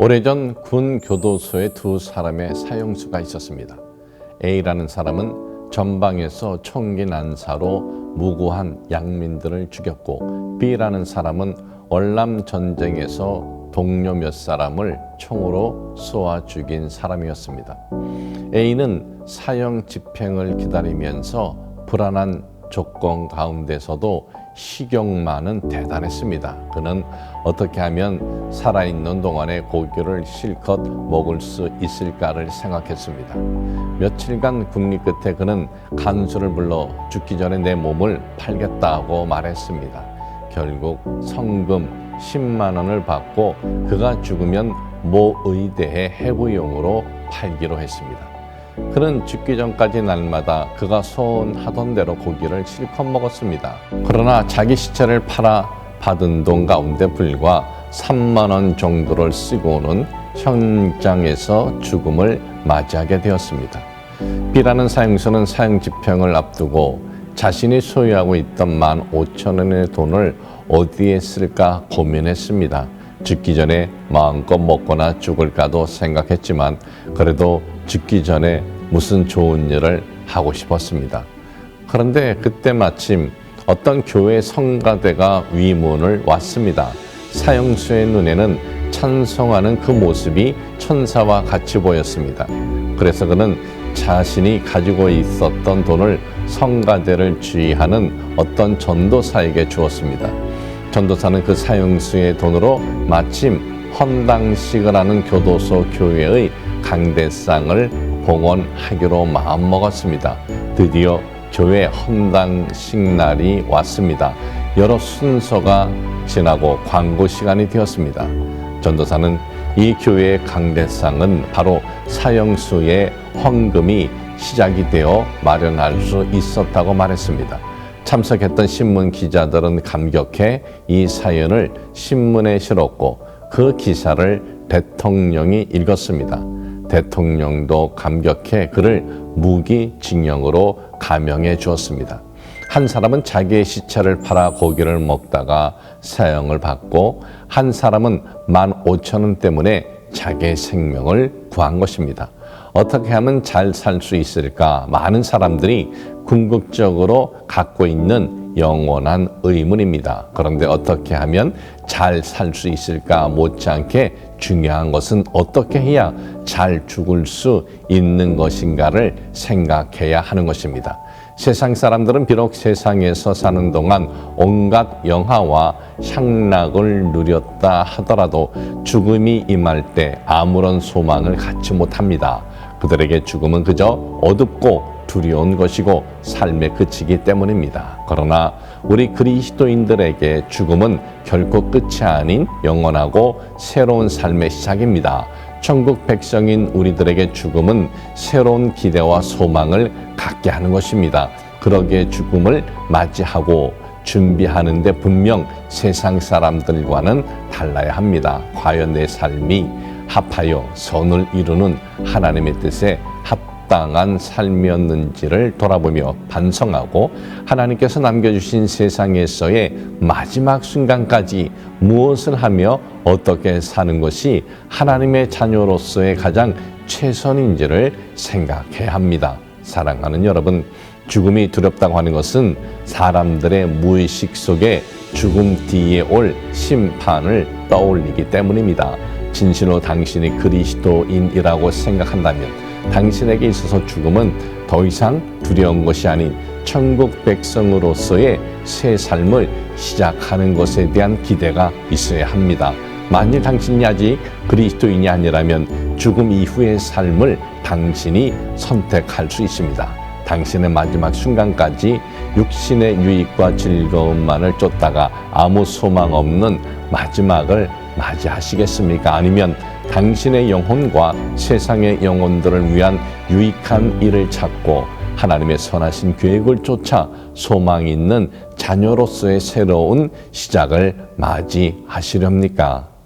오래전 군 교도소에 두 사람의 사형수가 있었습니다. A라는 사람은 전방에서 총기 난사로 무고한 양민들을 죽였고, B라는 사람은 월남 전쟁에서 동료 몇 사람을 총으로 쏘아 죽인 사람이었습니다. A는 사형 집행을 기다리면서 불안한 조건 가운데서도 식욕만은 대단했습니다. 그는 어떻게 하면 살아있는 동안에 고기를 실컷 먹을 수 있을까를 생각했습니다. 며칠간 궁리 끝에 그는 간수를 불러 죽기 전에 내 몸을 팔겠다고 말했습니다. 결국 성금 10만 원을 받고 그가 죽으면 모 의대의 해부용으로 팔기로 했습니다. 그는 죽기 전까지 날마다 그가 소원하던 대로 고기를 실컷 먹었습니다. 그러나 자기 시체를 팔아 받은 돈 가운데 불과 3만 원 정도를 쓰고는 현장에서 죽음을 맞이하게 되었습니다. B라는 사형수는 사형 집행을 앞두고 자신이 소유하고 있던 15,000원의 돈을 어디에 쓸까 고민했습니다. 죽기 전에 마음껏 먹거나 죽을까도 생각했지만 그래도 죽기 전에 무슨 좋은 일을 하고 싶었습니다. 그런데 그때 마침 어떤 교회 성가대가 위문을 왔습니다. 사형수의 눈에는 찬송하는 그 모습이 천사와 같이 보였습니다. 그래서 그는 자신이 가지고 있었던 돈을 성가대를 주의하는 어떤 전도사에게 주었습니다. 전도사는 그 사형수의 돈으로 마침 헌당식을 하는 교도소 교회의 강대상을 봉헌하기로 마음먹었습니다. 드디어 교회 헌당식 날이 왔습니다. 여러 순서가 지나고 광고 시간이 되었습니다. 전도사는 이 교회의 강대상은 바로 사형수의 헌금이 시작이 되어 마련할 수 있었다고 말했습니다. 참석했던 신문 기자들은 감격해 이 사연을 신문에 실었고 그 기사를 대통령이 읽었습니다. 대통령도 감격해 그를 무기징역으로 감형해 주었습니다. 한 사람은 자기의 시체를 팔아 고기를 먹다가 사형을 받고 한 사람은 15,000원 때문에 자기의 생명을 구한 것입니다. 어떻게 하면 잘 살 수 있을까? 많은 사람들이 궁극적으로 갖고 있는 영원한 의문입니다. 그런데 어떻게 하면 잘 살 수 있을까? 못지않게 중요한 것은 어떻게 해야 잘 죽을 수 있는 것인가를 생각해야 하는 것입니다. 세상 사람들은 비록 세상에서 사는 동안 온갖 영화와 향락을 누렸다 하더라도 죽음이 임할 때 아무런 소망을 갖지 못합니다. 그들에게 죽음은 그저 어둡고 두려운 것이고 삶에 그치기 때문입니다. 그러나 우리 그리스도인들에게 죽음은 결코 끝이 아닌 영원하고 새로운 삶의 시작입니다. 천국 백성인 우리들에게 죽음은 새로운 기대와 소망을 갖게 하는 것입니다. 그러기에 죽음을 맞이하고 준비하는데 분명 세상 사람들과는 달라야 합니다. 과연 내 삶이 합하여 선을 이루는 하나님의 뜻에 합당한 삶이었는지를 돌아보며 반성하고 하나님께서 남겨주신 세상에서의 마지막 순간까지 무엇을 하며 어떻게 사는 것이 하나님의 자녀로서의 가장 최선인지를 생각해야 합니다. 사랑하는 여러분, 죽음이 두렵다고 하는 것은 사람들의 무의식 속에 죽음 뒤에 올 심판을 떠올리기 때문입니다. 진실로 당신이 그리스도인이라고 생각한다면 당신에게 있어서 죽음은 더 이상 두려운 것이 아닌 천국 백성으로서의 새 삶을 시작하는 것에 대한 기대가 있어야 합니다. 만일 당신이 아직 그리스도인이 아니라면 죽음 이후의 삶을 당신이 선택할 수 있습니다. 당신의 마지막 순간까지 육신의 유익과 즐거움만을 쫓다가 아무 소망 없는 마지막을 맞이하시겠습니까? 아니면 당신의 영혼과 세상의 영혼들을 위한 유익한 일을 찾고 하나님의 선하신 계획을 쫓아 소망 있는 자녀로서의 새로운 시작을 맞이하시렵니까?